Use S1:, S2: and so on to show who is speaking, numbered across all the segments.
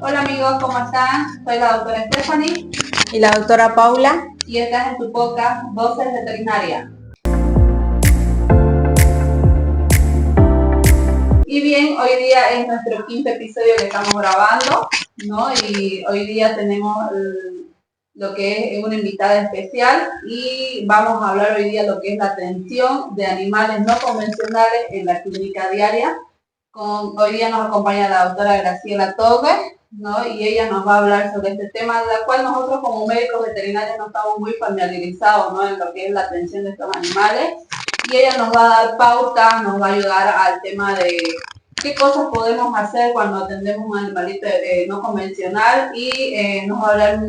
S1: Hola amigos, ¿cómo están? Soy la doctora Stephanie
S2: Y la doctora Paula.
S1: y estás en tu podcast Voces Veterinarias. Y bien, hoy día es nuestro quinto episodio que estamos grabando, ¿no? Y hoy día tenemos lo que es una invitada especial y vamos a hablar hoy día lo que es la atención de animales no convencionales en la clínica diaria. Hoy día nos acompaña la doctora Graciela Torres, ¿no? Y ella nos va a hablar sobre este tema, de la cual nosotros como médicos veterinarios no estamos muy familiarizados, ¿no? En lo que es la atención de estos animales. Y ella nos va a dar pautas, nos va a ayudar al tema de qué cosas podemos hacer cuando atendemos un animalito no convencional y nos va a hablar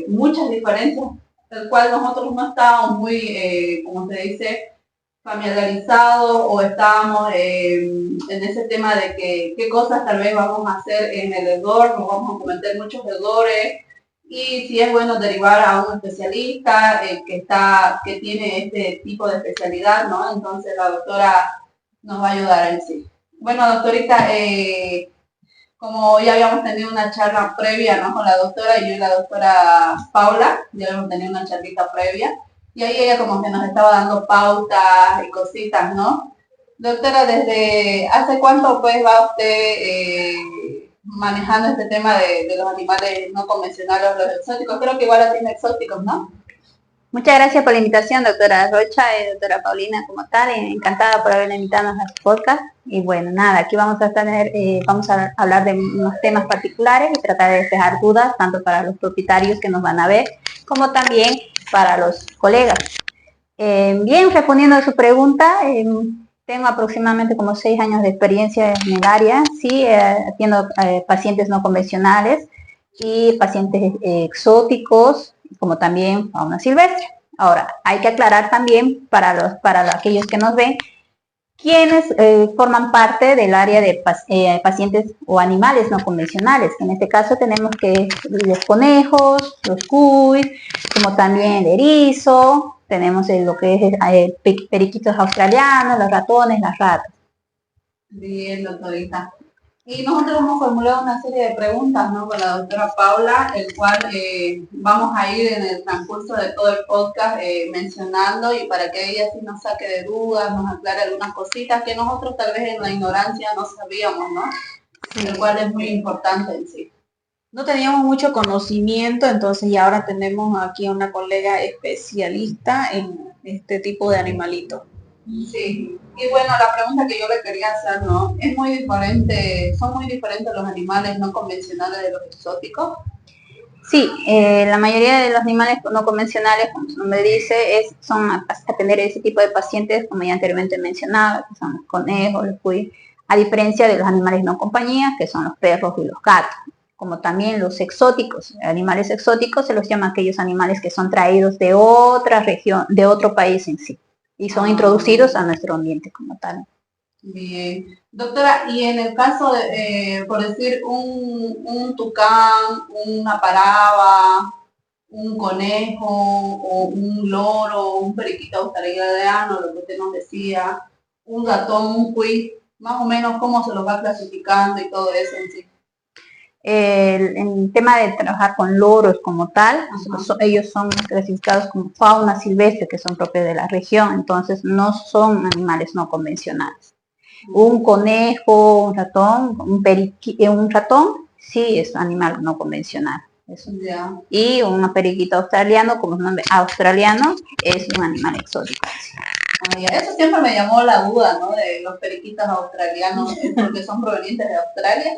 S1: muchas diferencias, del cual nosotros no estábamos muy, como se dice, familiarizados o estábamos en ese tema de que qué cosas tal vez vamos a hacer en el hedor, nos vamos a cometer muchos hedores y si es bueno derivar a un especialista que tiene este tipo de especialidad, ¿no? Entonces la doctora nos va a ayudar en sí. Bueno, doctorita, como ya habíamos tenido una charla previa, ¿no? Con la doctora, yo y la doctora Paula, ya habíamos tenido una charlita previa, y ahí ella como que nos estaba dando pautas y cositas, ¿no? Doctora, ¿desde hace cuánto pues va usted manejando este tema de los animales no convencionales, los exóticos? Creo que igual la tiene exóticos, ¿no?
S2: Muchas gracias por la invitación, doctora Rocha y doctora Paulina, como tal. Encantada por haberla invitado a su podcast. Y bueno, nada, aquí vamos a hablar de unos temas particulares y tratar de despejar dudas, tanto para los propietarios que nos van a ver, como también para los colegas. Bien, respondiendo a su pregunta, tengo aproximadamente como 6 años de experiencia en el área, sí, atiendo pacientes no convencionales y pacientes exóticos, como también fauna silvestre. Ahora, hay que aclarar también para aquellos que nos ven, quienes forman parte del área de pacientes o animales no convencionales. En este caso tenemos que los conejos, los cuy, como también el erizo, tenemos lo que es periquitos australianos, los ratones, las ratas.
S1: Bien, doctorita. Y nosotros hemos formulado una serie de preguntas, ¿no? Con la doctora Paula, el cual vamos a ir en el transcurso de todo el podcast mencionando y para que ella sí nos saque de dudas, nos aclare algunas cositas que nosotros tal vez en la ignorancia no sabíamos, ¿no? Sí. El cual es muy importante en sí.
S2: No teníamos mucho conocimiento, entonces y ahora tenemos aquí a una colega especialista en este tipo de animalito.
S1: Sí, y bueno, la pregunta que yo le quería hacer, ¿no? Es muy diferente, son muy diferentes los animales no convencionales de los exóticos.
S2: Sí, la mayoría de los animales no convencionales, como su nombre dice, son a atender ese tipo de pacientes, como ya anteriormente mencionaba, que son los conejos, los cuy, a diferencia de los animales no compañía, que son los perros y los gatos. Como también los exóticos, animales exóticos se los llama aquellos animales que son traídos de otra región, de otro país en sí, y son introducidos a nuestro ambiente como tal.
S1: Bien. Doctora, y en el caso de, por decir, un tucán, una paraba, un conejo, o un loro, un periquito australiano, lo que usted nos decía, un ratón, un cuy, más o menos cómo se los va clasificando y todo eso en sí.
S2: En tema de trabajar con loros como tal, ellos son clasificados como fauna silvestre, que son propios de la región, entonces no son animales no convencionales. Un conejo, un ratón, un ratón, sí es animal no convencional.
S1: Yeah.
S2: Y un periquito australiano, como es nombre australiano, es un animal exótico.
S1: Eso siempre me llamó la duda, ¿no? De los periquitos australianos, porque son provenientes de Australia.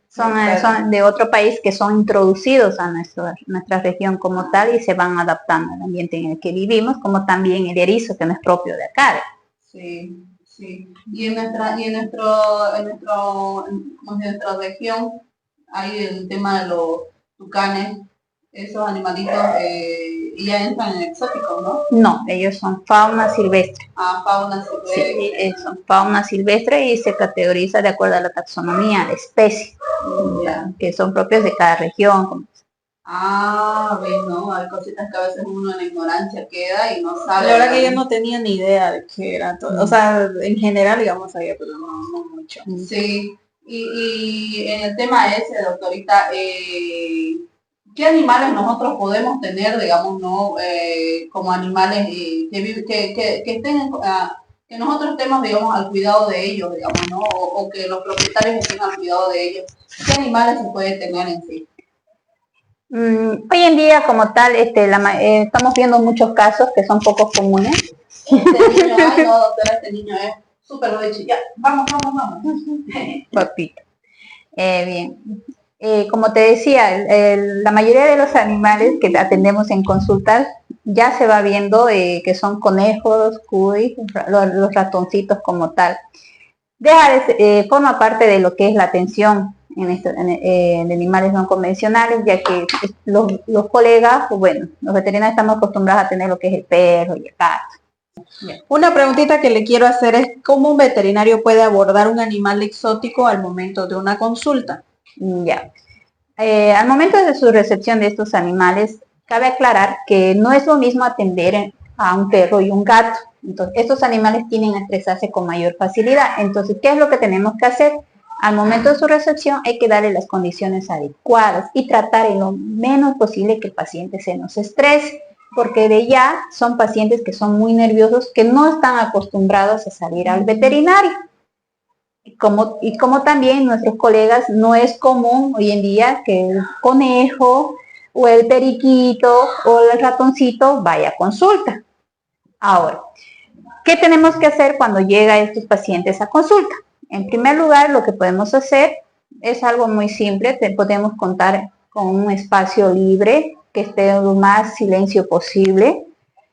S2: Son de otro país que son introducidos a nuestra región como tal y se van adaptando al ambiente en el que vivimos, como también el erizo, que no es propio de acá.
S1: Sí, sí. Y en nuestra región hay el tema de los tucanes, esos animalitos ya entran en exóticos, ¿no?
S2: No, ellos son fauna silvestre.
S1: Ah, fauna silvestre.
S2: Sí, son fauna silvestre y se categoriza de acuerdo a la taxonomía, la especie, que son propios de cada región.
S1: Ah, ves, ¿no? Hay cositas que a veces uno en la ignorancia queda y no sabe.
S2: La verdad que yo no tenía ni idea de qué era todo. O sea, en general, digamos, sabía, pero no mucho.
S1: Sí. Y en el tema ese, doctorita, ¿qué animales nosotros podemos tener, digamos, no como animales que estén, que nosotros estemos, digamos, al cuidado de ellos, digamos, ¿no? O que los propietarios estén al cuidado de ellos? ¿Qué animales se puede tener en sí?
S2: Hoy en día, como tal, estamos viendo muchos casos que son poco comunes.
S1: Este niño, ay no, doctora, este niño es súper leche. Ya, vamos.
S2: Papito. Bien. Como te decía, la mayoría de los animales que atendemos en consultas ya se va viendo que son conejos, cuy, los ratoncitos como tal. Forma parte de lo que es la atención en animales no convencionales, ya que los colegas, bueno, los veterinarios estamos acostumbrados a tener lo que es el perro y el gato.
S3: Una preguntita que le quiero hacer es ¿cómo un veterinario puede abordar un animal exótico al momento de una consulta?
S2: Ya. Al momento de su recepción de estos animales, cabe aclarar que no es lo mismo atender a un perro y un gato. Entonces, estos animales tienen a estresarse con mayor facilidad. Entonces, ¿qué es lo que tenemos que hacer? Al momento de su recepción hay que darle las condiciones adecuadas y tratar en lo menos posible que el paciente se nos estrese, porque de ya son pacientes que son muy nerviosos, que no están acostumbrados a salir al veterinario. Y como también nuestros colegas, no es común hoy en día que el conejo o el periquito o el ratoncito vaya a consulta. Ahora, ¿qué tenemos que hacer cuando llegan estos pacientes a consulta? En primer lugar, lo que podemos hacer es algo muy simple. Podemos contar con un espacio libre, que esté lo más silencio posible,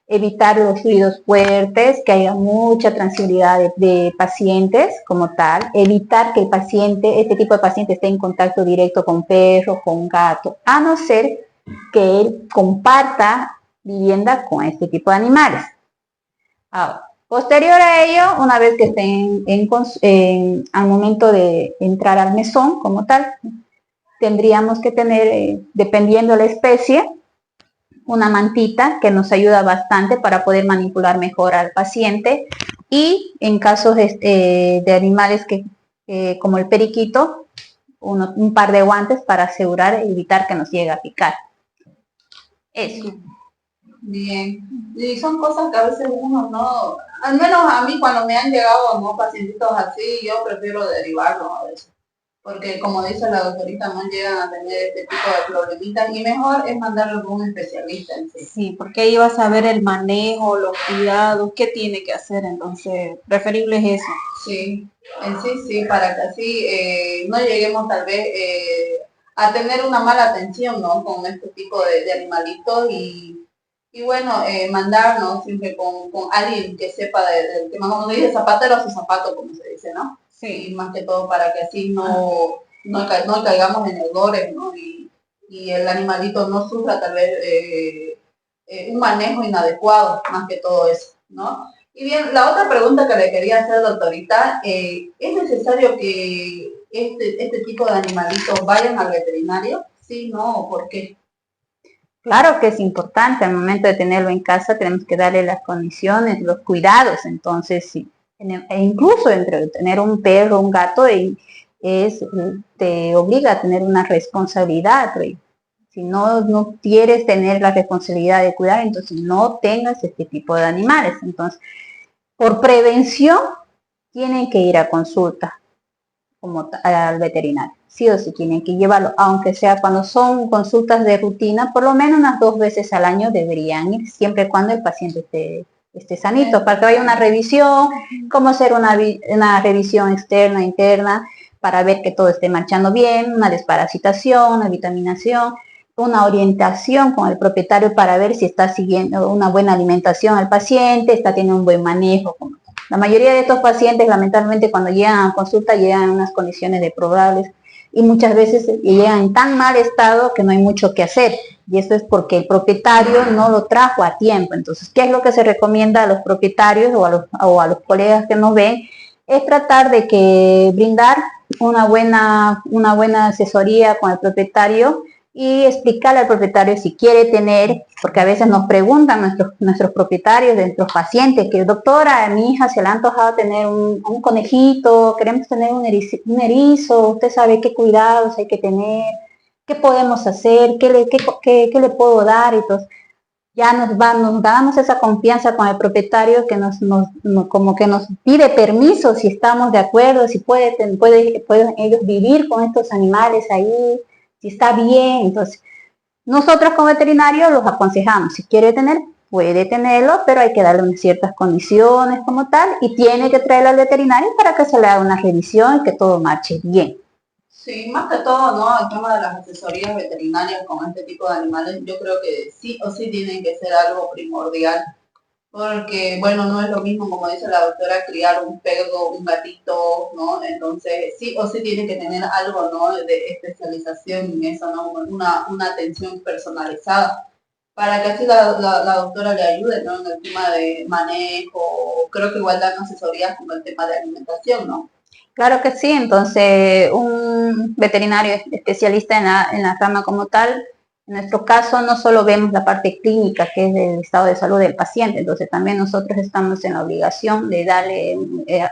S2: evitar los ruidos fuertes, que haya mucha tranquilidad de pacientes como tal, evitar que este tipo de paciente esté en contacto directo con perro, con gato, a no ser que él comparta vivienda con este tipo de animales. Ahora, posterior a ello, una vez que estén al momento de entrar al mesón como tal, tendríamos que tener, dependiendo de la especie, una mantita que nos ayuda bastante para poder manipular mejor al paciente, y en casos de animales como el periquito, un par de guantes para asegurar y evitar que nos llegue a picar. Eso.
S1: Bien, y son cosas que a veces uno no, al menos a mí cuando me han llegado no pacientitos así, yo prefiero derivarlos a veces, porque como dice la doctorita, no llegan a tener este tipo de problemitas y mejor es mandarlo con un especialista en sí.
S3: Sí, porque ahí va a saber el manejo, los cuidados, qué tiene que hacer, entonces preferible es eso.
S1: Sí, en sí, para que así no lleguemos tal vez a tener una mala atención, ¿no? Con este tipo de animalitos y bueno, mandarnos siempre con alguien que sepa del tema, como se dice, zapatero a su zapato, como se dice, ¿no? Sí, y más que todo para que así no caigamos en errores, ¿no? Y el animalito no sufra tal vez un manejo inadecuado, más que todo eso, ¿no? Y bien, la otra pregunta que le quería hacer, doctorita, ¿es necesario que este tipo de animalitos vayan al veterinario? Sí, no, ¿por qué?
S2: Claro que es importante, al momento de tenerlo en casa tenemos que darle las condiciones, los cuidados. Entonces, sí, e incluso entre tener un perro, un gato, te obliga a tener una responsabilidad. Si no quieres tener la responsabilidad de cuidar, entonces no tengas este tipo de animales. Entonces, por prevención, tienen que ir a consulta al veterinario. Sí o sí tienen que llevarlo, aunque sea cuando son consultas de rutina, por lo menos unas 2 veces al año deberían ir, siempre y cuando el paciente esté sanito, para que vaya una revisión, cómo hacer una revisión externa, interna, para ver que todo esté marchando bien, una desparasitación, una vitaminación, una orientación con el propietario para ver si está siguiendo una buena alimentación al paciente, está teniendo un buen manejo. La mayoría de estos pacientes, lamentablemente, cuando llegan a consulta, llegan en unas condiciones deplorables y muchas veces llegan en tan mal estado que no hay mucho que hacer. Y eso es porque el propietario no lo trajo a tiempo. Entonces, ¿qué es lo que se recomienda a los propietarios o a los colegas que nos ven? Es tratar de brindar una buena asesoría con el propietario y explicarle al propietario si quiere tener, porque a veces nos preguntan nuestros propietarios, de nuestros pacientes, que doctora, a mi hija se le ha antojado tener un conejito, queremos tener un erizo, usted sabe qué cuidados hay que tener, qué podemos hacer, qué le puedo dar, y entonces ya nos damos esa confianza con el propietario que como que nos pide permiso si estamos de acuerdo, si pueden ellos vivir con estos animales ahí, si está bien. Entonces, nosotros como veterinarios los aconsejamos, si quiere tener, puede tenerlo, pero hay que darle unas ciertas condiciones como tal, y tiene que traerlo al veterinario para que se le haga una revisión y que todo marche bien.
S1: Sí, más que todo, ¿no? El tema de las asesorías veterinarias con este tipo de animales, yo creo que sí o sí tienen que ser algo primordial, porque, bueno, no es lo mismo, como dice la doctora, criar un perro, un gatito, ¿no? Entonces, sí o sí tiene que tener algo, ¿no? De especialización en eso, ¿no? Una atención personalizada, para que así la doctora le ayude, ¿no? En el tema de manejo, creo que igual dan asesorías como el tema de alimentación, ¿no?
S2: Claro que sí, entonces un veterinario especialista en la rama como tal, en nuestro caso no solo vemos la parte clínica, que es el estado de salud del paciente, entonces también nosotros estamos en la obligación de darle,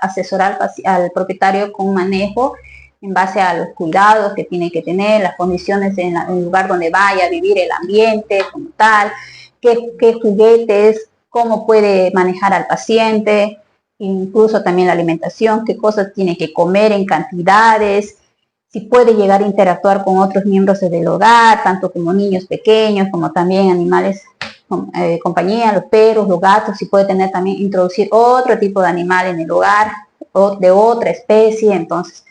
S2: asesorar al propietario con manejo en base a los cuidados que tiene que tener, las condiciones en el lugar donde vaya a vivir, el ambiente como tal, qué juguetes, cómo puede manejar al paciente, incluso también la alimentación, qué cosas tiene que comer en cantidades, si puede llegar a interactuar con otros miembros del hogar, tanto como niños pequeños, como también animales compañía, los perros, los gatos, si puede tener también, introducir otro tipo de animal en el hogar, o de otra especie. Entonces,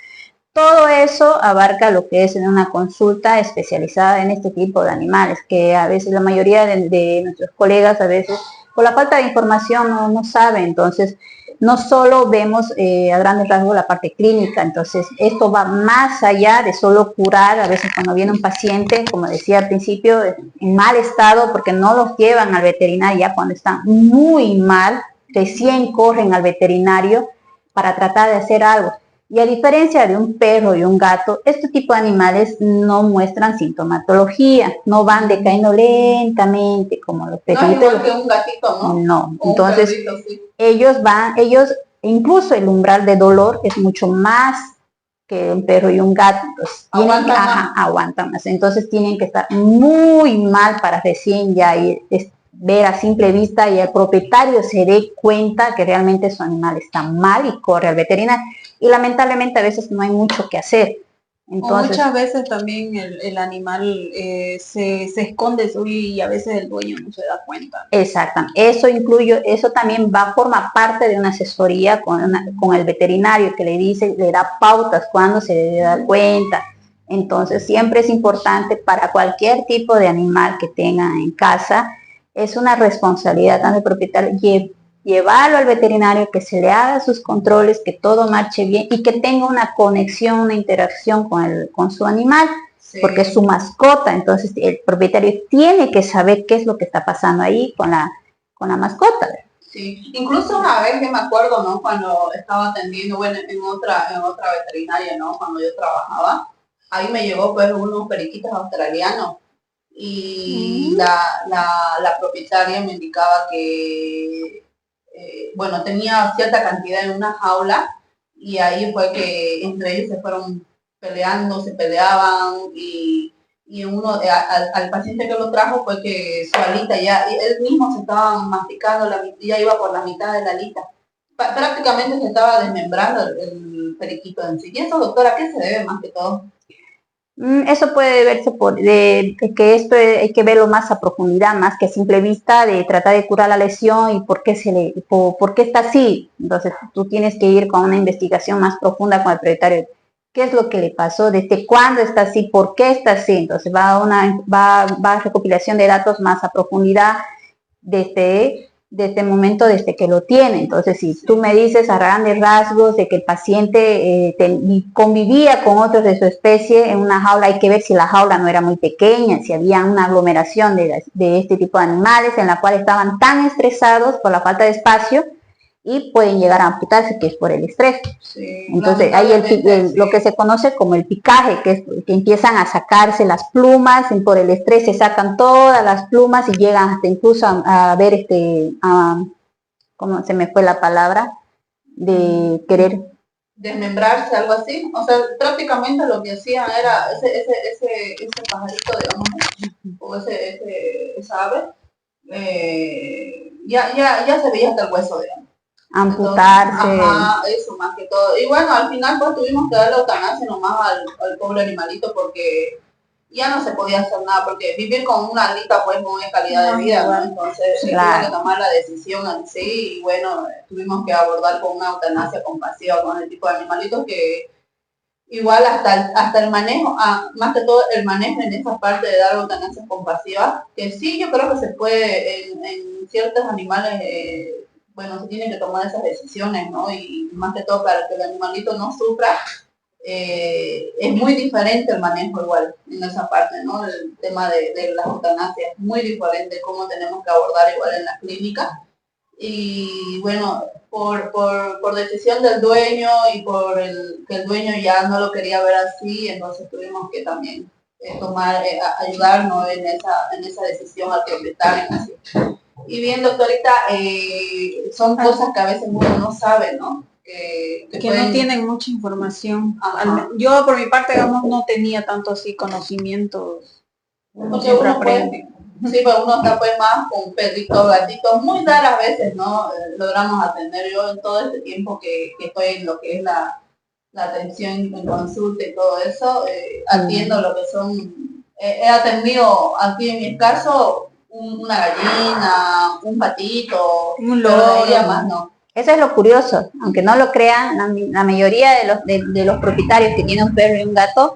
S2: todo eso abarca lo que es en una consulta especializada en este tipo de animales, que a veces la mayoría de nuestros colegas, a veces por la falta de información no sabe. Entonces, no solo vemos a grandes rasgos la parte clínica, entonces esto va más allá de solo curar. A veces cuando viene un paciente, como decía al principio, en mal estado, porque no los llevan al veterinario ya cuando están muy mal, recién corren al veterinario para tratar de hacer algo. Y a diferencia de un perro y un gato, este tipo de animales no muestran sintomatología, no van decayendo lentamente como los perritos.
S1: No es igual que un gatito, ¿no?
S2: No, entonces perrito, sí. ellos, incluso el umbral de dolor es mucho más que un perro y un gato. Aguantan más. Entonces tienen que estar muy mal para recién ya ver a simple vista y el propietario se dé cuenta que realmente su animal está mal y corre al veterinario. Y lamentablemente a veces no hay mucho que hacer.
S3: Entonces, muchas veces también el animal se esconde y a veces el dueño no se da cuenta.
S2: Exactamente, eso también forma parte de una asesoría con el veterinario, que le da pautas cuando se debe dar cuenta. Entonces siempre es importante para cualquier tipo de animal que tengan en casa, es una responsabilidad tanto del propietario llevarlo al veterinario, que se le haga sus controles, que todo marche bien y que tenga una conexión, una interacción con su animal, sí, porque es su mascota. Entonces el propietario tiene que saber qué es lo que está pasando ahí con la mascota.
S1: Sí, incluso una vez que me acuerdo, ¿no? Cuando estaba atendiendo, bueno, en otra veterinaria, ¿no? Cuando yo trabajaba, ahí me llevó pues unos periquitos australianos. Y la propietaria me indicaba que, bueno, tenía cierta cantidad en una jaula, y ahí fue que entre ellos se fueron peleando, se peleaban, y uno, al paciente que lo trajo fue que su alita ya, él mismo se estaba masticando, ya iba por la mitad de la alita. Prácticamente se estaba desmembrando el periquito en sí. ¿Y eso, doctora, a qué se debe más que todo?
S2: Eso puede verse que esto hay que verlo más a profundidad, más que a simple vista, de tratar de curar la lesión y por qué está así. Entonces tú tienes que ir con una investigación más profunda con el propietario. ¿Qué es lo que le pasó? ¿Desde cuándo está así? ¿Por qué está así? Entonces va a recopilación de datos más a profundidad desde este momento, desde que lo tiene. Entonces, si tú me dices a grandes rasgos de que el paciente convivía con otros de su especie en una jaula, hay que ver si la jaula no era muy pequeña, si había una aglomeración de este tipo de animales en la cual estaban tan estresados por la falta de espacio, y pueden llegar a amputarse, que es por el estrés.
S1: Sí,
S2: Entonces hay lo que se conoce como el picaje, que es que empiezan a sacarse las plumas, y por el estrés se sacan todas las plumas y llegan hasta incluso a ver ¿cómo se me fue la palabra? De querer
S1: desmembrarse, algo así. O sea, prácticamente lo que hacían era ese pajarito, digamos, o esa ave, ya se veía hasta el hueso, digamos.
S2: amputarse.
S1: Entonces, ajá, eso más que todo. Y bueno, al final pues tuvimos que darle eutanasia nomás al pobre animalito porque ya no se podía hacer nada, porque vivir con una alita pues no es calidad de vida, ¿no? Entonces
S2: Claro.
S1: tuve que tomar la decisión en sí y bueno, tuvimos que abordar con una eutanasia compasiva con el tipo de animalitos que igual hasta el manejo, más que todo el manejo en esa parte de dar eutanasia compasiva, que sí yo creo que se puede en ciertos animales, bueno, se tienen que tomar esas decisiones, ¿no? Y más que todo para que el animalito no sufra, es muy diferente el manejo igual en esa parte, ¿no? El tema de la eutanasia es muy diferente cómo tenemos que abordar igual en la clínica. Y bueno, por decisión del dueño y que el dueño ya no lo quería ver así, entonces tuvimos que también ayudarnos en esa decisión al propietario. Así. Y bien, doctorita, son cosas que a veces uno no sabe, ¿no?
S3: Que no tienen mucha información. Yo por mi parte, digamos, no tenía tanto así conocimientos.
S1: Porque uno aprende. Sí, pues uno está pues más con perritos, gatitos, muy raras veces, ¿no? Logramos atender. Yo en todo este tiempo que estoy en lo que es la atención en consulta y todo eso, atiendo lo que son, he atendido aquí en mi caso una gallina, un patito,
S3: un loro,
S1: más no.
S2: Eso es lo curioso, aunque no lo crean, la mayoría de los propietarios que tienen un perro y un gato,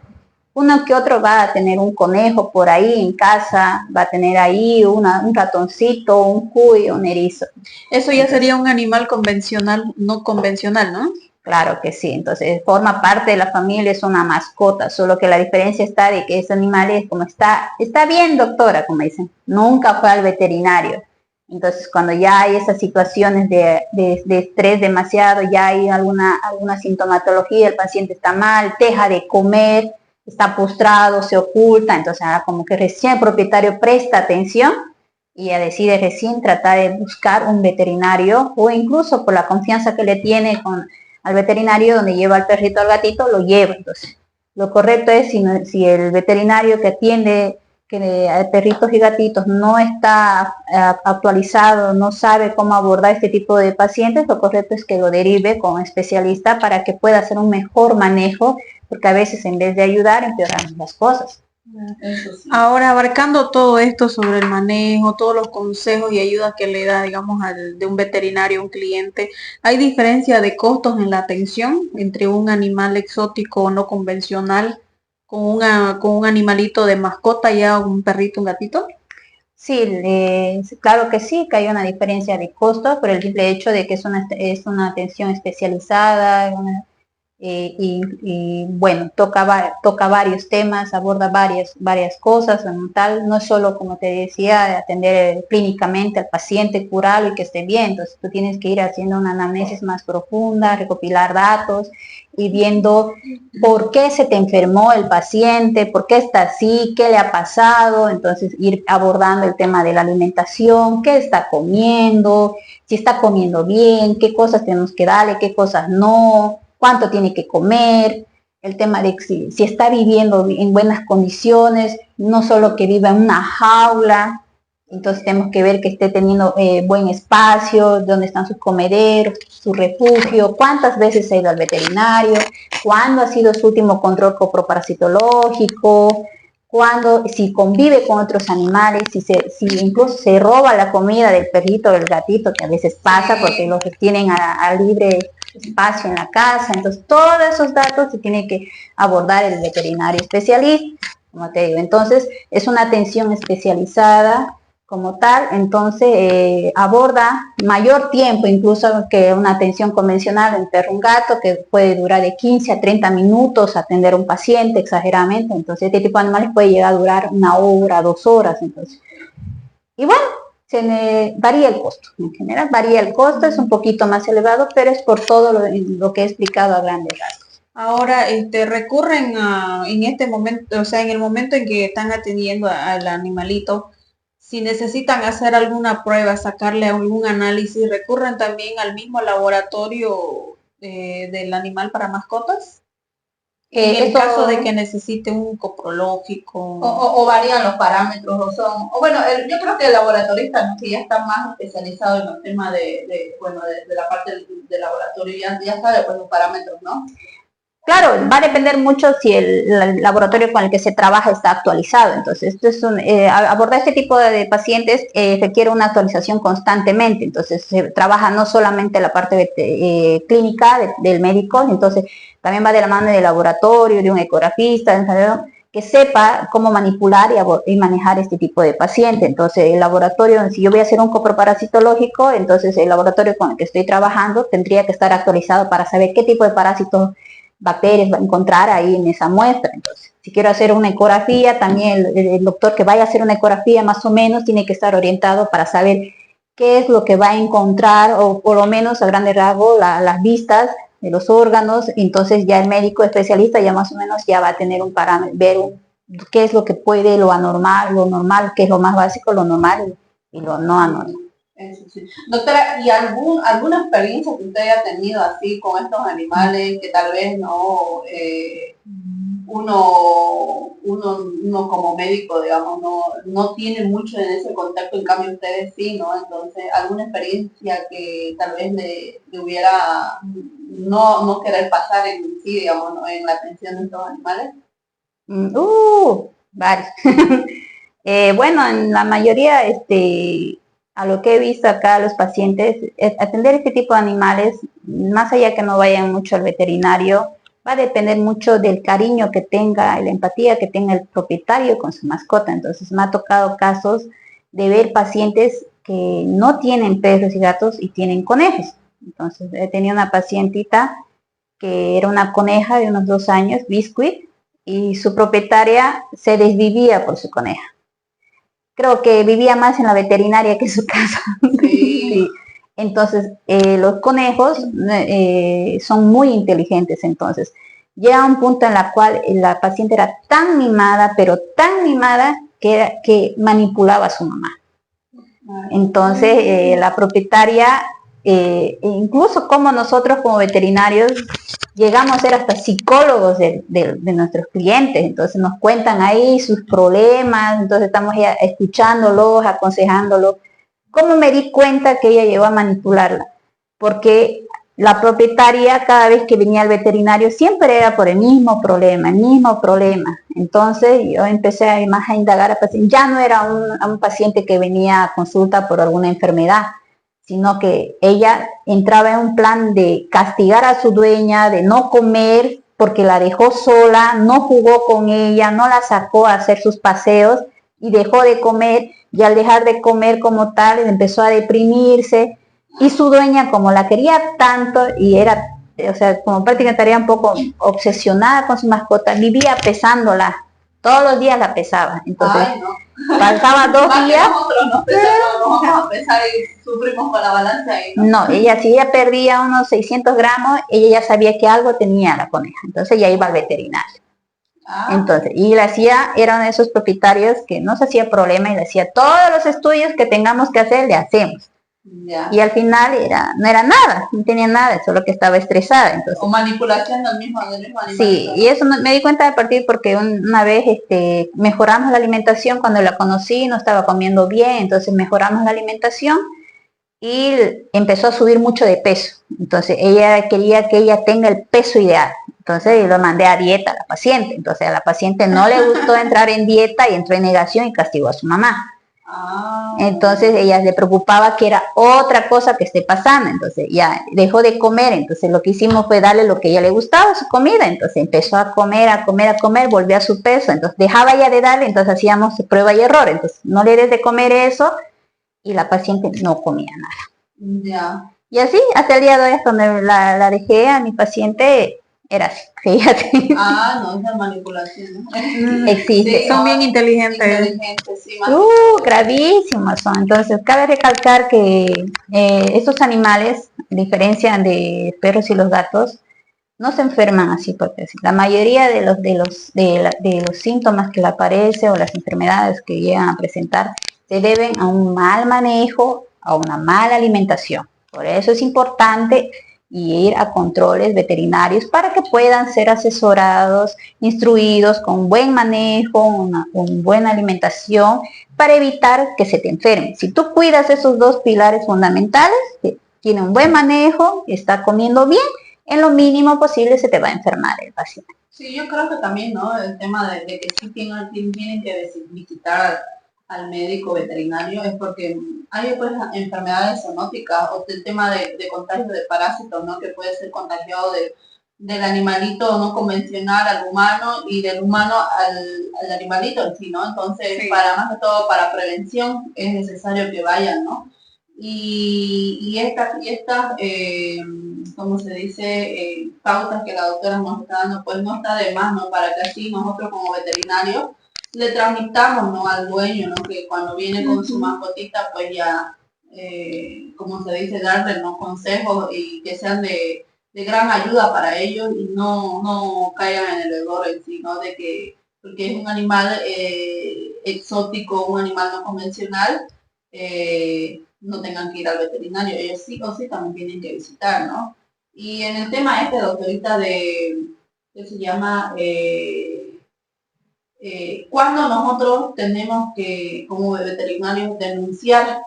S2: uno que otro va a tener un conejo por ahí en casa, va a tener ahí un ratoncito, un cuy, un erizo.
S3: Eso ya sería un animal convencional, no convencional, ¿no?
S2: Claro que sí, entonces forma parte de la familia, es una mascota, solo que la diferencia está de que ese animal es como está bien doctora, como dicen, nunca fue al veterinario. Entonces, cuando ya hay esas situaciones de estrés demasiado, ya hay alguna sintomatología, el paciente está mal, deja de comer, está postrado, se oculta, entonces como que recién el propietario presta atención y ya decide recién tratar de buscar un veterinario o incluso por la confianza que le tiene al veterinario donde lleva al perrito o al gatito, lo lleva. Entonces, lo correcto es si el veterinario que atiende perritos y gatitos no está actualizado, no sabe cómo abordar este tipo de pacientes, lo correcto es que lo derive con un especialista para que pueda hacer un mejor manejo, porque a veces en vez de ayudar empeoran las cosas.
S3: Sí. Ahora, abarcando todo esto sobre el manejo, todos los consejos y ayudas que le da, digamos, de un veterinario a un cliente, ¿hay diferencia de costos en la atención entre un animal exótico o no convencional con un animalito de mascota, ya un perrito, un gatito?
S2: Sí, claro que sí, que hay una diferencia de costos por el simple hecho de que es una atención especializada, y bueno, toca varios temas, aborda varias cosas, en tal, no es solo, como te decía, atender clínicamente al paciente, curarlo y que esté bien, entonces tú tienes que ir haciendo una anamnesis más profunda, recopilar datos y viendo por qué se te enfermó el paciente, por qué está así, qué le ha pasado, entonces ir abordando el tema de la alimentación, qué está comiendo, si está comiendo bien, qué cosas tenemos que darle, qué cosas no, cuánto tiene que comer, el tema de si está viviendo en buenas condiciones, no solo que viva en una jaula, entonces tenemos que ver que esté teniendo buen espacio, dónde están sus comederos, su refugio, cuántas veces ha ido al veterinario, cuándo ha sido su último control coproparasitológico, si convive con otros animales, si incluso se roba la comida del perrito o del gatito, que a veces pasa porque los tienen a libre espacio en la casa, entonces todos esos datos se tiene que abordar el veterinario especialista, como te digo, entonces es una atención especializada como tal, entonces aborda mayor tiempo incluso que una atención convencional en perro un gato, que puede durar de 15 a 30 minutos atender a un paciente exageradamente, entonces este tipo de animales puede llegar a durar 1 hora, 2 horas, entonces. Y bueno, varía el costo. En general varía el costo, es un poquito más elevado, pero es por todo lo que he explicado a grandes rasgos.
S3: Ahora, recurren en este momento, o sea, en el momento en que están atendiendo al animalito, si necesitan hacer alguna prueba, sacarle algún análisis, recurren también al mismo laboratorio del animal para mascotas. En el caso de que necesite un coprológico.
S1: O varían los parámetros, yo creo que el laboratorista, ¿no?, que ya está más especializado en los temas de la parte del laboratorio, ya sabe pues los parámetros, ¿no?
S2: Claro, va a depender mucho si el laboratorio con el que se trabaja está actualizado. Entonces, abordar este tipo de pacientes requiere una actualización constantemente. Entonces, se trabaja no solamente la parte clínica del médico, entonces también va de la mano del laboratorio, de un ecografista, que sepa cómo manipular y manejar este tipo de paciente. Entonces, el laboratorio, si yo voy a hacer un coproparasitológico, entonces el laboratorio con el que estoy trabajando tendría que estar actualizado para saber qué tipo de parásitos, bacterias va a encontrar ahí en esa muestra. Entonces, si quiero hacer una ecografía, también el doctor que vaya a hacer una ecografía más o menos tiene que estar orientado para saber qué es lo que va a encontrar, o por lo menos a grandes rasgos las vistas de los órganos. Entonces ya el médico especialista ya más o menos ya va a tener un parámetro, ver qué es lo que puede, lo anormal, lo normal, qué es lo más básico, lo normal y lo no anormal.
S1: Eso sí. Doctora, ¿y alguna experiencia que usted haya tenido así con estos animales que tal vez no uno como médico, digamos, no tiene mucho en ese contacto, en cambio ustedes sí, ¿no? Entonces, ¿alguna experiencia que tal vez le hubiera no querer pasar en sí, digamos, ¿no?, en la atención de estos animales?
S2: Varios. Bueno, en la mayoría, a lo que he visto acá a los pacientes, atender este tipo de animales, más allá que no vayan mucho al veterinario, va a depender mucho del cariño que tenga, la empatía que tenga el propietario con su mascota. Entonces me ha tocado casos de ver pacientes que no tienen perros y gatos y tienen conejos. Entonces he tenido una pacientita que era una coneja de unos 2 años, Biscuit, y su propietaria se desvivía por su coneja. Creo que vivía más en la veterinaria que en su casa.
S1: Sí.
S2: Sí. Entonces, los conejos son muy inteligentes. Entonces, llega un punto en la cual la paciente era tan mimada, pero tan mimada, que manipulaba a su mamá. Entonces, la propietaria, incluso como nosotros como veterinarios, llegamos a ser hasta psicólogos de nuestros clientes. Entonces nos cuentan ahí sus problemas, entonces estamos ya escuchándolos, aconsejándolos. ¿Cómo me di cuenta que ella llegó a manipularla? Porque la propietaria, cada vez que venía al veterinario, siempre era por el mismo problema. Entonces yo empecé a indagar a paciente. Ya no era un paciente que venía a consulta por alguna enfermedad, sino que ella entraba en un plan de castigar a su dueña, de no comer porque la dejó sola, no jugó con ella, no la sacó a hacer sus paseos y dejó de comer, y al dejar de comer como tal empezó a deprimirse, y su dueña, como la quería tanto y era, como prácticamente estaría un poco obsesionada con su mascota, vivía pesándola, todos los días la pesaba. Entonces,
S1: ay, no.
S2: Pasaba 2 días.
S1: Nosotros nos vamos a pesar y sufrimos con la balanza ahí, ¿no?
S2: No, si ella perdía unos 600 gramos, ella ya sabía que algo tenía la coneja, entonces ya iba al veterinario. Entonces, y era uno de esos propietarios que no se hacía problema y le decía, todos los estudios que tengamos que hacer, le hacemos.
S1: Ya.
S2: Y al final no era nada, no tenía nada, solo que estaba estresada. Entonces,
S1: o manipulación del mismo animal.
S2: Sí, y eso me di cuenta de partir porque una vez mejoramos la alimentación. Cuando la conocí no estaba comiendo bien, entonces mejoramos la alimentación y empezó a subir mucho de peso. Entonces ella quería que ella tenga el peso ideal. Entonces yo lo mandé a dieta a la paciente. Entonces a la paciente no le gustó entrar en dieta y entró en negación y castigó a su mamá. Entonces ella le preocupaba que era otra cosa que esté pasando. Entonces ya dejó de comer. Entonces lo que hicimos fue darle lo que a ella le gustaba, su comida. Entonces empezó a comer, volvió a su peso. Entonces dejaba ya de darle, entonces hacíamos prueba y error. Entonces no le des de comer eso, y la paciente no comía nada.
S1: Ya.
S2: Y así hasta el día de hoy, cuando la dejé a mi paciente, era así, fíjate.
S1: No, esa manipulación, ¿no?
S2: Existe.
S3: Son bien inteligentes.
S1: Sí. encima.
S2: Gravísimos son. Entonces, cabe recalcar que estos animales, a diferencia de perros y los gatos, no se enferman así, porque la mayoría de los síntomas que le aparecen o las enfermedades que llegan a presentar se deben a un mal manejo, a una mala alimentación. Por eso es importante ir a controles veterinarios para que puedan ser asesorados, instruidos con buen manejo, una buena alimentación, para evitar que se te enfermen. Si tú cuidas esos dos pilares fundamentales, que tiene un buen manejo, está comiendo bien, en lo mínimo posible se te va a enfermar el paciente.
S1: Sí, yo creo que también, ¿no? El tema de que sí tienen que visitar al médico veterinario es porque hay pues enfermedades zoonóticas o el tema de contagio de parásitos, ¿no? Que puede ser contagiado del animalito no convencional al humano y del humano al animalito en sí, ¿no? Entonces, para más que todo para prevención es necesario que vayan, ¿no? Y estas ¿cómo se dice? Pautas que la doctora nos está dando, pues no está de más, ¿no? Para que así nosotros como veterinarios le transmitamos, ¿no? Al dueño, ¿no? Que cuando viene con su mascotita, pues ya, como se dice, darle, ¿no? Consejos y que sean de gran ayuda para ellos y no caigan en el error en sí, ¿no? De que, porque es un animal exótico, un animal no convencional, no tengan que ir al veterinario, ellos sí o sí también tienen que visitar, ¿no? Y en el tema este, doctorita, que se llama, cuando nosotros tenemos que, como veterinarios, denunciar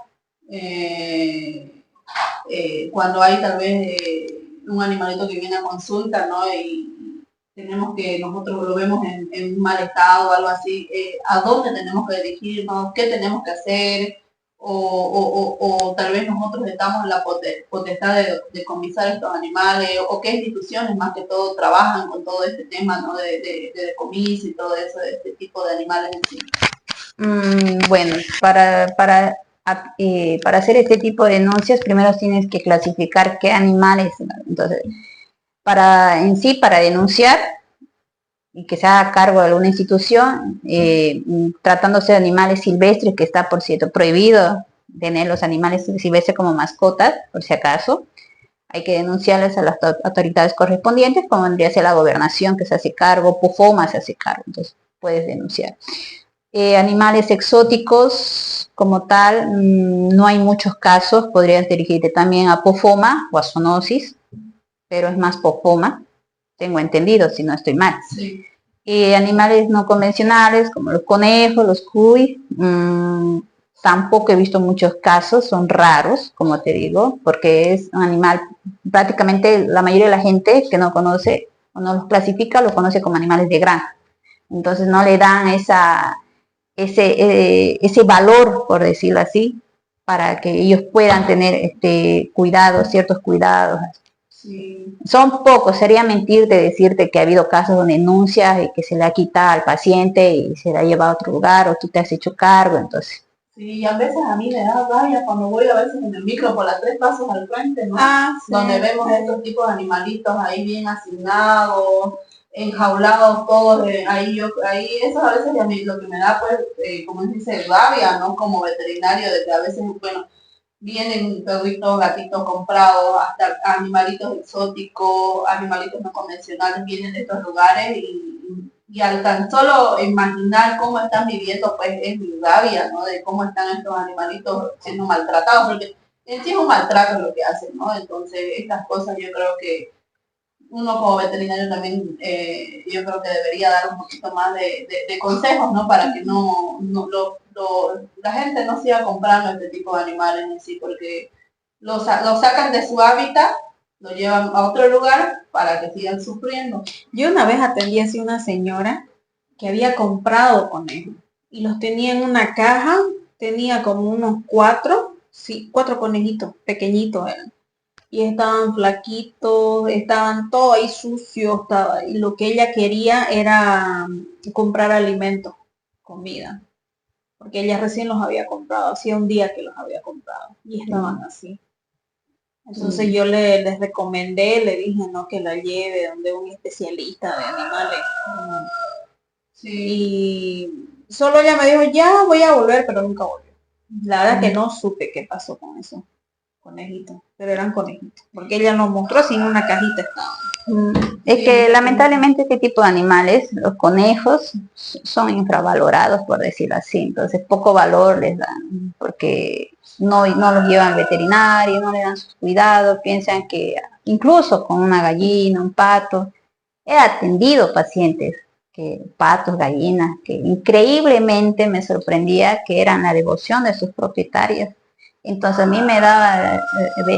S1: cuando hay tal vez un animalito que viene a consulta, ¿no? Y tenemos que, nosotros lo vemos en un mal estado o algo así, ¿a dónde tenemos que dirigirnos? ¿Qué tenemos que hacer? O tal vez nosotros estamos en la potestad de comisar estos animales, o qué instituciones más que todo trabajan con todo este tema, ¿no? De decomiso y todo eso, de este tipo de animales en sí.
S2: Bueno, para hacer este tipo de denuncias, primero tienes que clasificar qué animales. Entonces, para denunciar y que se haga cargo de alguna institución, tratándose de animales silvestres, que está, por cierto, prohibido tener los animales silvestres como mascotas, por si acaso, hay que denunciarles a las autoridades correspondientes, como vendría a ser la gobernación, que se hace cargo, POFOMA se hace cargo, entonces puedes denunciar. Animales exóticos como tal, no hay muchos casos, podrías dirigirte también a POFOMA o a zoonosis, pero es más POFOMA, tengo entendido, si no estoy mal.
S1: Sí.
S2: Animales no convencionales como los conejos, los cuy, tampoco he visto muchos casos, son raros, como te digo, porque es un animal, prácticamente la mayoría de la gente que no conoce o no los clasifica, los conoce como animales de granja. Entonces no le dan ese valor, por decirlo así, para que ellos puedan tener cuidados, ciertos cuidados.
S1: Sí.
S2: Son pocos, sería mentirte decirte que ha habido casos donde denuncias y que se le ha quitado al paciente y se le ha llevado a otro lugar o tú te has hecho cargo, entonces.
S1: Sí, y a veces a mí me da rabia cuando voy a veces en el micro por las 3 pasos al frente, ¿no?
S3: Sí.
S1: Donde vemos estos tipos de animalitos ahí bien asignados, enjaulados todos, ahí eso a veces a mí lo que me da pues, como se dice, rabia, ¿no? Como veterinario, de que a veces, bueno, vienen perritos, gatitos comprados, hasta animalitos exóticos, animalitos no convencionales, vienen de estos lugares y al tan solo imaginar cómo están viviendo, pues es mi rabia, ¿no? De cómo están estos animalitos siendo maltratados, porque en sí es un maltrato lo que hacen, ¿no? Entonces, estas cosas yo creo que uno como veterinario también, yo creo que debería dar un poquito más de consejos, ¿no? Para que la gente no siga comprando este tipo de animales en sí, porque los sacan de su hábitat, lo llevan a otro lugar para que sigan sufriendo.
S3: Yo una vez atendí así una señora que había comprado conejos y los tenía en una caja, tenía como unos 4 conejitos, pequeñitos eran. Y estaban flaquitos, estaban todo ahí sucios, y lo que ella quería era comprar alimentos, comida, porque ella recién los había comprado, hacía un día que los había comprado y estaban así. Entonces yo les recomendé, le dije, no, que la lleve donde un especialista de animales.
S1: Sí.
S3: Solo ella me dijo, ya voy a volver, pero nunca volvió. La verdad que no supe qué pasó con eso. Conejitos, pero eran conejitos, porque ella nos mostró sin una cajita estaba.
S2: Es que lamentablemente este tipo de animales, los conejos, son infravalorados, por decirlo así, entonces poco valor les dan, porque no los llevan al veterinario, no le dan sus cuidados, piensan que incluso con una gallina, un pato, he atendido pacientes, que patos, gallinas, que increíblemente me sorprendía que eran la devoción de sus propietarios. Entonces a mí me daba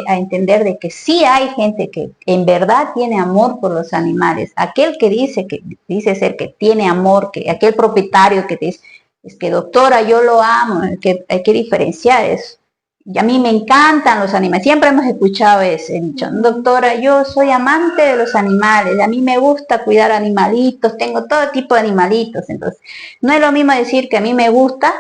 S2: a entender de que sí hay gente que en verdad tiene amor por los animales. Aquel que dice ser que tiene amor, que aquel propietario que dice, es que doctora, yo lo amo, que hay que diferenciar eso. Y a mí me encantan los animales, siempre hemos escuchado ese dicho, doctora, yo soy amante de los animales, a mí me gusta cuidar animalitos, tengo todo tipo de animalitos, entonces no es lo mismo decir que a mí me gusta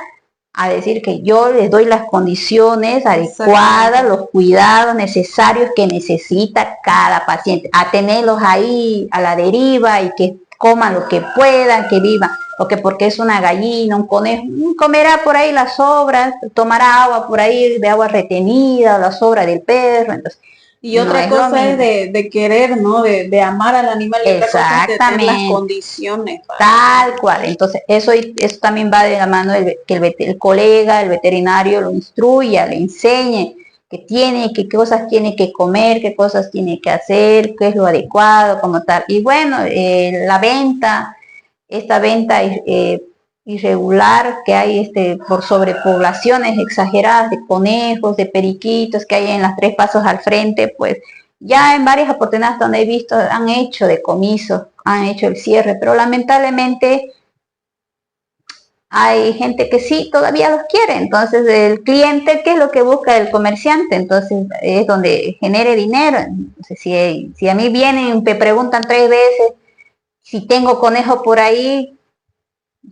S2: a decir que yo les doy las condiciones adecuadas, los cuidados necesarios que necesita cada paciente, a tenerlos ahí a la deriva y que coman lo que puedan, que vivan, porque es una gallina, un conejo, comerá por ahí las sobras, tomará agua por ahí de agua retenida, la sobra del perro, entonces
S3: y otra cosa es de querer, ¿no? De amar al animal y otra cosa es de tener las condiciones.
S2: Tal cual. Entonces, eso también va de la mano que el colega, el veterinario lo instruya, le enseñe qué cosas tiene que comer, qué cosas tiene que hacer, qué es lo adecuado, como tal. Y bueno, esta venta irregular que hay por sobrepoblaciones exageradas de conejos, de periquitos que hay en las 3 pasos al frente, pues ya en varias oportunidades donde he visto han hecho decomisos, han hecho el cierre, pero lamentablemente hay gente que sí todavía los quiere, entonces el cliente, ¿qué es lo que busca el comerciante? Entonces es donde genere dinero. Entonces, si a mí vienen y me preguntan 3 veces si tengo conejo por ahí,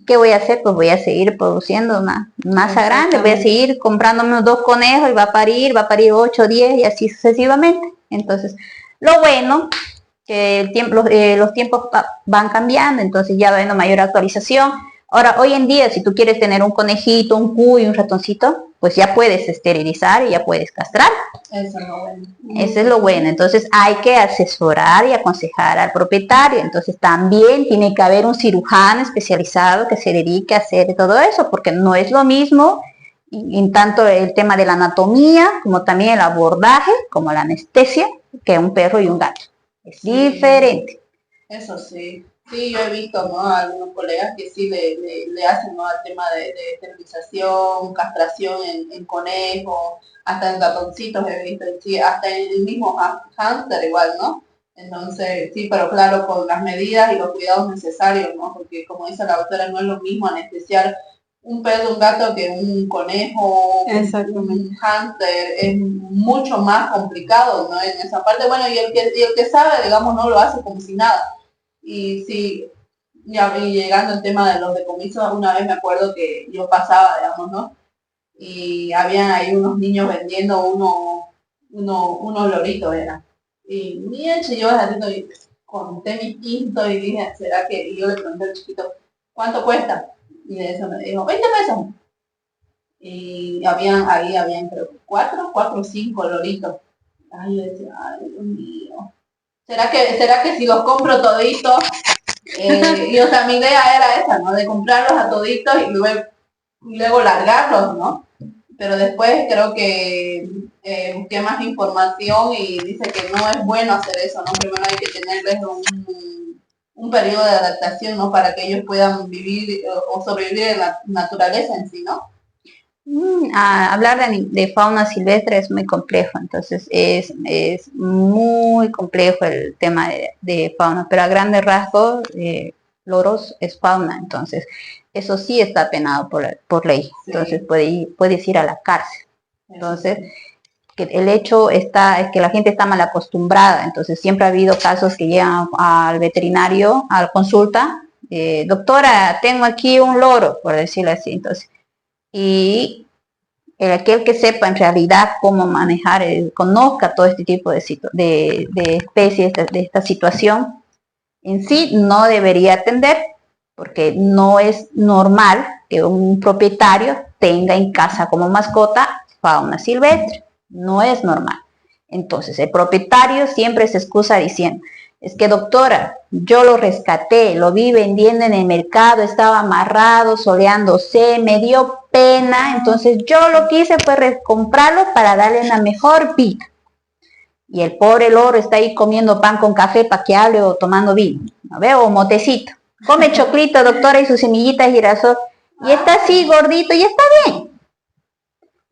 S2: ¿qué voy a hacer? Pues voy a seguir produciendo una masa grande, voy a seguir comprándome unos 2 conejos y va a parir 8, 10 y así sucesivamente. Entonces, lo bueno que los tiempos van cambiando, entonces ya va habiendo mayor actualización. Ahora, hoy en día, si tú quieres tener un conejito, un cuy, un ratoncito, pues ya puedes esterilizar y ya puedes castrar.
S1: Eso es lo bueno.
S2: Eso es lo bueno. Entonces hay que asesorar y aconsejar al propietario. Entonces también tiene que haber un cirujano especializado que se dedique a hacer todo eso, porque no es lo mismo en tanto el tema de la anatomía, como también el abordaje, como la anestesia, que un perro y un gato. Es diferente.
S1: Eso sí. Sí, yo he visto, ¿no?, a algunos colegas que sí le hacen, ¿no?, al tema de esterilización, castración en conejos, hasta en ratoncitos he visto, sí, hasta en el mismo hámster igual, ¿no? Entonces, sí, pero claro, con las medidas y los cuidados necesarios, ¿no? Porque como dice la doctora, no es lo mismo anestesiar un perro, un gato que un conejo, un hámster, es mucho más complicado, ¿no? En esa parte, bueno, y el que sabe, digamos, no lo hace como si nada. Y sí, y llegando al tema de los decomisos, una vez me acuerdo que yo pasaba, digamos, ¿no? Y habían ahí unos niños vendiendo unos loritos, era. Y bien, yo y conté mi quinto y dije, ¿será que? Y yo le pregunté al chiquito, ¿cuánto cuesta? Y de eso me dijo, 20 pesos. Y habían creo que 4 o 5 loritos. Ay, yo decía, ay, Dios mío. ¿Será que si los compro toditos? Y o sea, mi idea era esa, ¿no? De comprarlos a toditos y luego largarlos, ¿no? Pero después creo que busqué más información y dice que no es bueno hacer eso, ¿no? Primero hay que tenerles un periodo de adaptación, ¿no? Para que ellos puedan vivir o sobrevivir en la naturaleza en sí, ¿no?
S2: Hablar de fauna silvestre es muy complejo, entonces es muy complejo el tema de fauna, pero a grandes rasgos, loros es fauna, entonces eso sí está penado por ley, sí. Entonces puedes ir a la cárcel. Entonces, que el hecho es que la gente está mal acostumbrada, entonces siempre ha habido casos que llegan al veterinario, a la consulta, doctora, tengo aquí un loro, por decirlo así, entonces, y aquel que sepa en realidad cómo manejar, conozca todo este tipo de especies de esta situación, en sí no debería atender, porque no es normal que un propietario tenga en casa como mascota fauna silvestre. No es normal. Entonces, el propietario siempre se excusa diciendo, es que doctora, yo lo rescaté, lo vi vendiendo en el mercado, estaba amarrado, soleándose, me dio pena, entonces yo lo que hice fue comprarlo para darle una mejor vida. Y el pobre loro está ahí comiendo pan con café para que hable o tomando vino, ¿no veo? O motecito. Come choclito, doctora, y sus semillitas de girasol. Y está así gordito y está bien.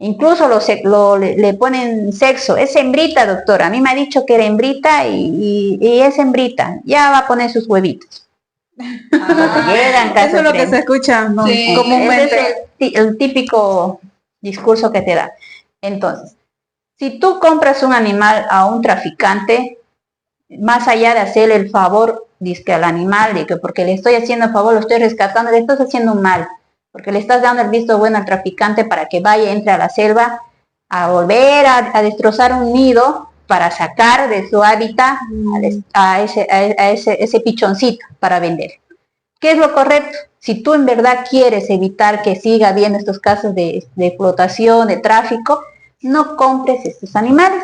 S2: Incluso le ponen sexo. Es hembrita, doctora. A mí me ha dicho que era hembrita y es hembrita. Ya va a poner sus huevitos.
S3: Eso es lo que se escucha, ¿no?
S1: Sí,
S2: comúnmente. Ese es el típico discurso que te da. Entonces, si tú compras un animal a un traficante, más allá de hacerle el favor, dice al animal, de que porque le estoy haciendo el favor, lo estoy rescatando, le estás haciendo un mal. Porque le estás dando el visto bueno al traficante para que vaya, entre a la selva, a volver a destrozar un nido para sacar de su hábitat a ese pichoncito para vender. ¿Qué es lo correcto? Si tú en verdad quieres evitar que siga habiendo estos casos de explotación, de tráfico, no compres estos animales.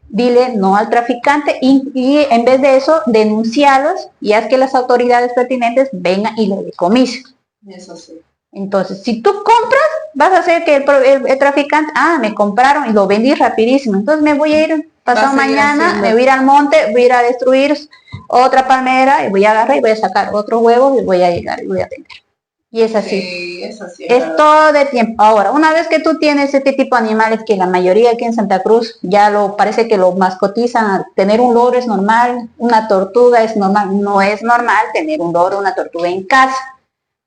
S2: Dile no al traficante y en vez de eso, denuncialos y haz que las autoridades pertinentes vengan y lo decomisen.
S1: Eso sí.
S2: Entonces, si tú compras, vas a hacer que el traficante, me compraron y lo vendí rapidísimo, entonces me voy a ir pasado mañana, me voy a ir al monte, voy a ir a destruir otra palmera y voy a agarrar y voy a sacar otros huevos y voy a llegar y voy a vender. Y es así.
S1: Sí, eso sí
S2: es todo de tiempo. Ahora, una vez que tú tienes este tipo de animales, que la mayoría aquí en Santa Cruz ya parece que lo mascotizan, tener un loro es normal, una tortuga es normal, no es normal tener un loro o una tortuga en casa.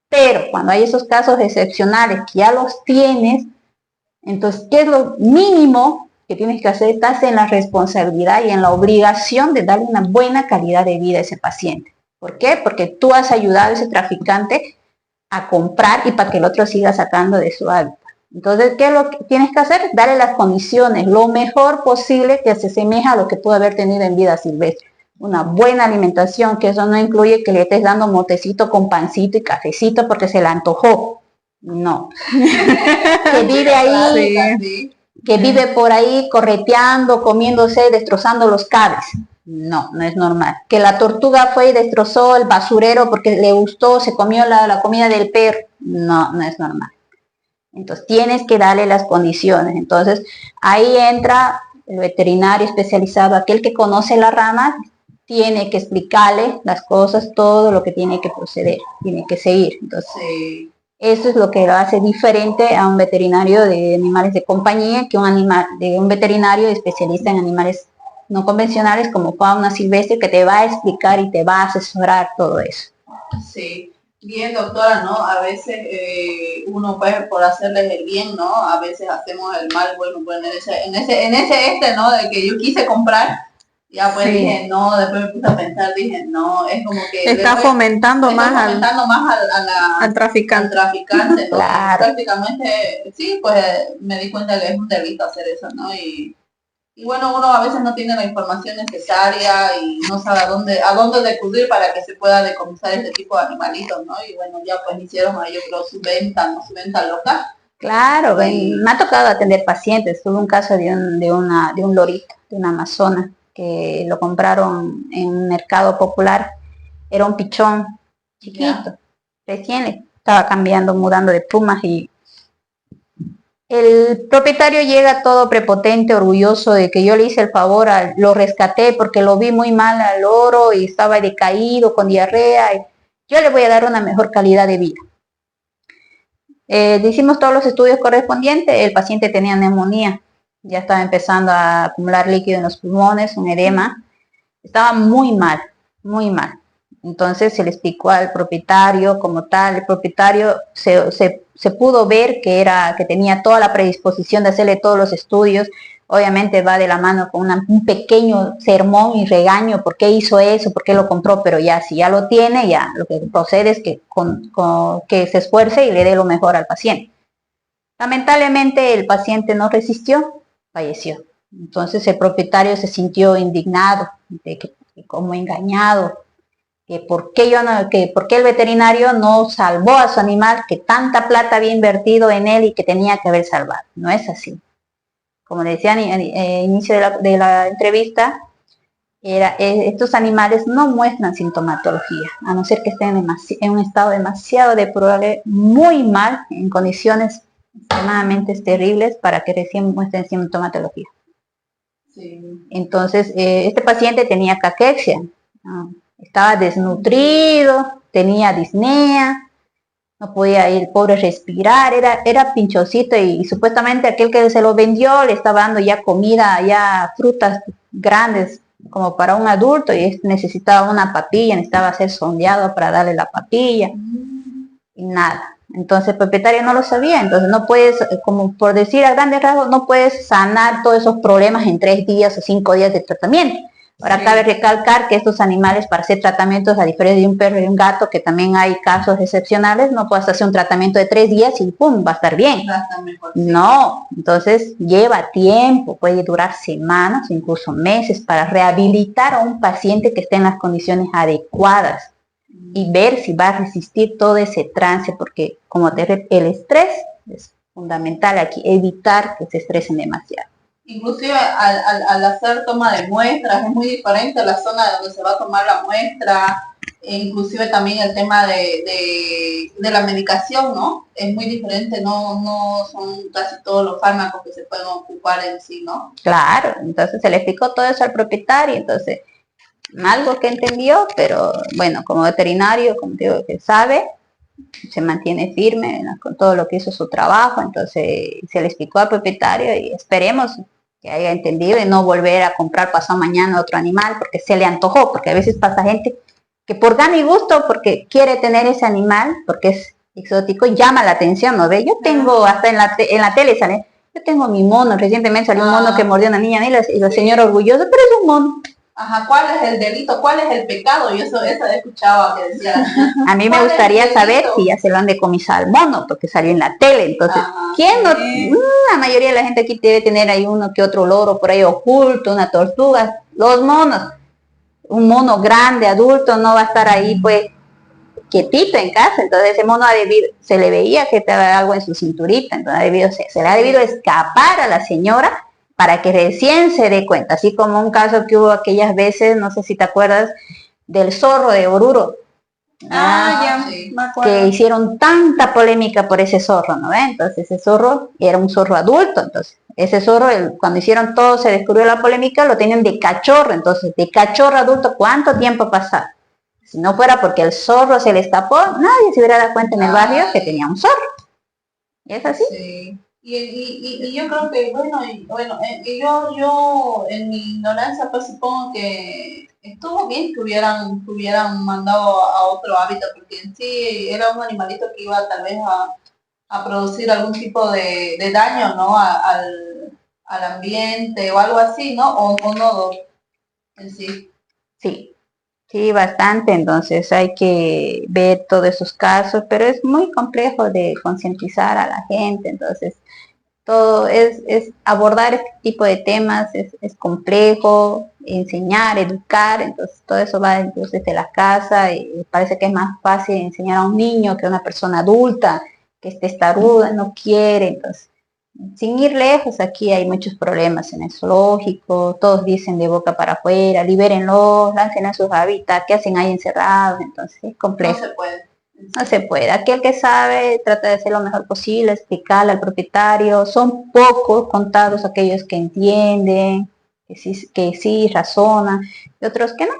S2: Pero cuando hay esos casos excepcionales que ya los tienes, entonces, ¿qué es lo mínimo que tienes que hacer? Estás en la responsabilidad y en la obligación de darle una buena calidad de vida a ese paciente. ¿Por qué? Porque tú has ayudado a ese traficante a comprar y para que el otro siga sacando de su hábitat. Entonces, ¿qué es lo que tienes que hacer? Darle las condiciones, lo mejor posible que se asemeja a lo que pudo haber tenido en vida silvestre. Una buena alimentación, que eso no incluye que le estés dando motecito con pancito y cafecito porque se le antojó. No. Que vive ahí, que vive por ahí correteando, comiéndose, destrozando los cables. No, no es normal. Que la tortuga fue y destrozó el basurero porque le gustó, se comió la comida del perro. No, no es normal. Entonces tienes que darle las condiciones. Entonces ahí entra el veterinario especializado, aquel que conoce la rama, tiene que explicarle las cosas, todo lo que tiene que proceder, tiene que seguir. Entonces, eso es lo que lo hace diferente a un veterinario de animales de compañía que un veterinario especialista en animales no convencionales como fauna silvestre, que te va a explicar y te va a asesorar todo eso.
S1: Sí. Bien, doctora, ¿no? A veces uno pues por hacerles el bien, ¿no? A veces hacemos el mal, bueno, pues en ese ¿no? De que yo quise comprar, ya pues dije, no, después me puse a pensar, dije, no, es como que...
S3: Está fomentando más
S1: al traficante. Al traficante, ¿no?
S2: Claro.
S1: Prácticamente, sí, pues me di cuenta que es un delito hacer eso, ¿no? Y bueno, uno a veces no tiene la información necesaria y no sabe a dónde recurrir para que se pueda decomisar este tipo de animalitos, ¿no? Y bueno, ya pues hicieron a ellos, creo, su venta local.
S2: Claro, me ha tocado atender pacientes. Tuve un caso de un lorito, de una amazona, que lo compraron en un mercado popular. Era un pichón chiquito, recién le estaba mudando de plumas y el propietario llega todo prepotente, orgulloso de que yo le hice el favor, lo rescaté porque lo vi muy mal al loro y estaba decaído, con diarrea, y yo le voy a dar una mejor calidad de vida. Hicimos todos los estudios correspondientes, el paciente tenía neumonía, ya estaba empezando a acumular líquido en los pulmones, un edema, estaba muy mal, muy mal. Entonces se le explicó al propietario como tal, el propietario se pudo ver que tenía toda la predisposición de hacerle todos los estudios. Obviamente va de la mano con un pequeño sermón y regaño, ¿por qué hizo eso? ¿Por qué lo compró? Pero ya, si ya lo tiene, ya lo que procede es que se esfuerce y le dé lo mejor al paciente. Lamentablemente el paciente no resistió, falleció. Entonces el propietario se sintió indignado, como engañado. que por qué que por qué el veterinario no salvó a su animal, que tanta plata había invertido en él y que tenía que haber salvado. No es así. Como le decía al inicio de la entrevista, estos animales no muestran sintomatología, a no ser que estén en un estado demasiado deplorable, muy mal, en condiciones extremadamente terribles para que recién muestren sintomatología. Sí. Entonces, este paciente tenía caquexia, ¿no? Estaba desnutrido, tenía disnea, no podía el pobre respirar, era pinchosito y supuestamente aquel que se lo vendió le estaba dando ya comida, ya frutas grandes como para un adulto y necesitaba una papilla, necesitaba ser sondeado para darle la papilla y nada. Entonces el propietario no lo sabía, entonces no puedes, como por decir a grandes rasgos, no puedes sanar todos esos problemas en 3 días o 5 días de tratamiento. Ahora cabe recalcar que estos animales para hacer tratamientos, a diferencia de un perro y un gato, que también hay casos excepcionales, no puedes hacer un tratamiento de 3 días y ¡pum! Va a estar bien. Va a estar mejor, sí. No, entonces lleva tiempo, puede durar semanas, incluso meses, para rehabilitar a un paciente que esté en las condiciones adecuadas y ver si va a resistir todo ese trance, porque como el estrés es fundamental aquí, evitar que se estresen demasiado.
S1: Inclusive al hacer toma de muestras es muy diferente la zona donde se va a tomar la muestra, e inclusive también el tema de la medicación, ¿no? Es muy diferente, no son casi todos los fármacos que se pueden ocupar en sí, ¿no?
S2: Claro, entonces se le explicó todo eso al propietario, entonces algo que entendió, pero bueno, como veterinario, como digo, que sabe, se mantiene firme, ¿no?, con todo lo que hizo su trabajo, entonces se le explicó al propietario y esperemos que haya entendido y no volver a comprar pasado mañana otro animal porque se le antojó, porque a veces pasa gente que por gana y gusto, porque quiere tener ese animal, porque es exótico, llama la atención, ¿no ve? Yo tengo, hasta en la tele sale, yo tengo mi mono, recientemente salió un mono que mordió a una niña y la señora orgullosa, pero es un mono.
S1: Ajá, ¿cuál es el delito? ¿Cuál es el pecado? Yo eso escuchaba que decía.
S2: A mí me gustaría saber si ya se lo han decomisado al mono, porque salió en la tele. Entonces, ¿quién no? La mayoría de la gente aquí debe tener ahí uno que otro loro por ahí oculto, una tortuga. Los monos, un mono grande, adulto, no va a estar ahí pues quietito en casa. Entonces ese mono se le veía que estaba algo en su cinturita, entonces se le ha debido escapar a la señora para que recién se dé cuenta, así como un caso que hubo aquellas veces, no sé si te acuerdas, del zorro de Oruro.
S1: Sí, me acuerdo.
S2: Que hicieron tanta polémica por ese zorro, ¿no? Entonces ese zorro era un zorro adulto, entonces ese zorro, cuando hicieron todo, se descubrió la polémica, lo tenían de cachorro, entonces de cachorro adulto, ¿cuánto tiempo pasaba? Si no fuera porque el zorro se le escapó, nadie se hubiera dado cuenta en el barrio que tenía un zorro. ¿Y es así?
S1: Sí. Y yo creo que, yo en mi ignorancia pues supongo que estuvo bien que hubieran mandado a otro hábitat, porque en sí era un animalito que iba tal vez a producir algún tipo de daño, ¿no? Al ambiente o algo así, ¿no? O no, en sí.
S2: Sí, bastante, entonces hay que ver todos esos casos, pero es muy complejo de concientizar a la gente, entonces todo es abordar este tipo de temas, es complejo, enseñar, educar, entonces todo eso va entonces de la casa y parece que es más fácil enseñar a un niño que a una persona adulta que esté testaruda, no quiere, entonces sin ir lejos, aquí hay muchos problemas en el zoológico, todos dicen de boca para afuera, libérenlos, lancen a sus hábitats, ¿qué hacen ahí encerrados? Entonces es complejo.
S1: No se puede.
S2: No se puede. Aquel que sabe trata de hacer lo mejor posible, explicarle al propietario. Son pocos, contados aquellos que entienden, que sí razonan, y otros que no.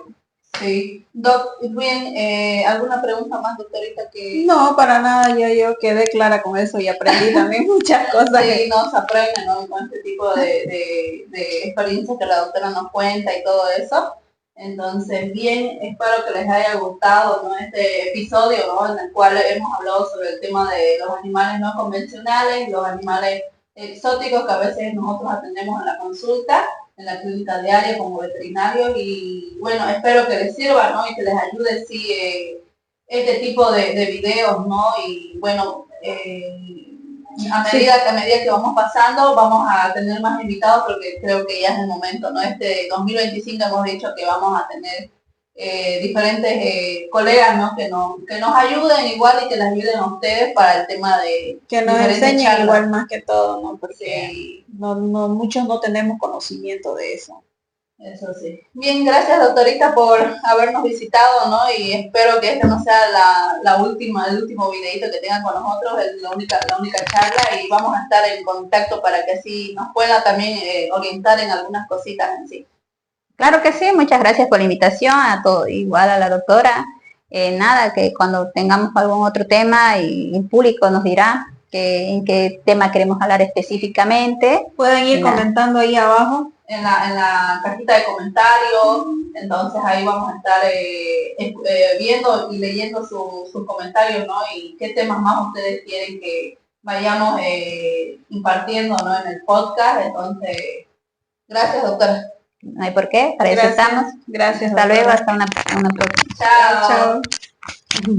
S1: Sí. Doc, bien, ¿alguna pregunta más, doctorita?
S3: No, para nada, yo quedé clara con eso y aprendí también muchas cosas.
S1: Sí, no, se aprende, ¿no? Con este tipo de experiencias que la doctora nos cuenta y todo eso. Entonces, bien, espero que les haya gustado, ¿no?, este episodio, ¿no?, en el cual hemos hablado sobre el tema de los animales no convencionales, los animales exóticos que a veces nosotros atendemos en la consulta, en la clínica diaria como veterinarios, y bueno, espero que les sirva, ¿no?, y que les ayude, sí, este tipo de videos, ¿no? Y bueno, a medida que vamos pasando, vamos a tener más invitados, porque creo que ya es el momento, ¿no? Este 2025 hemos dicho que vamos a tener diferentes colegas, ¿no? Que nos ayuden igual y que les ayuden a ustedes para el tema de
S3: que nos
S1: diferentes
S3: enseñen
S1: charlas.
S3: igual más que todo, ¿no? Porque
S1: Sí,
S3: muchos no tenemos conocimiento de eso.
S1: eso sí. Bien, gracias doctorita por habernos visitado, ¿no? Y espero que este no sea el último videito que tengan con nosotros, es la única charla, y vamos a estar en contacto para que así nos pueda también orientar en algunas cositas en sí.
S2: Claro que sí, muchas gracias por la invitación, a todo, igual a la doctora. Nada, que cuando tengamos algún otro tema y el público nos dirá en qué tema queremos hablar específicamente.
S3: Pueden ir comentando ahí abajo.
S1: En la cajita de comentarios, entonces ahí vamos a estar viendo y leyendo sus comentarios, ¿no? Y qué temas más ustedes quieren que vayamos impartiendo, ¿no? En el podcast. Entonces, gracias doctora.
S2: No hay por qué, para eso estamos.
S3: Gracias.
S2: Hasta luego, hasta una próxima.
S1: Chao.
S3: Chao.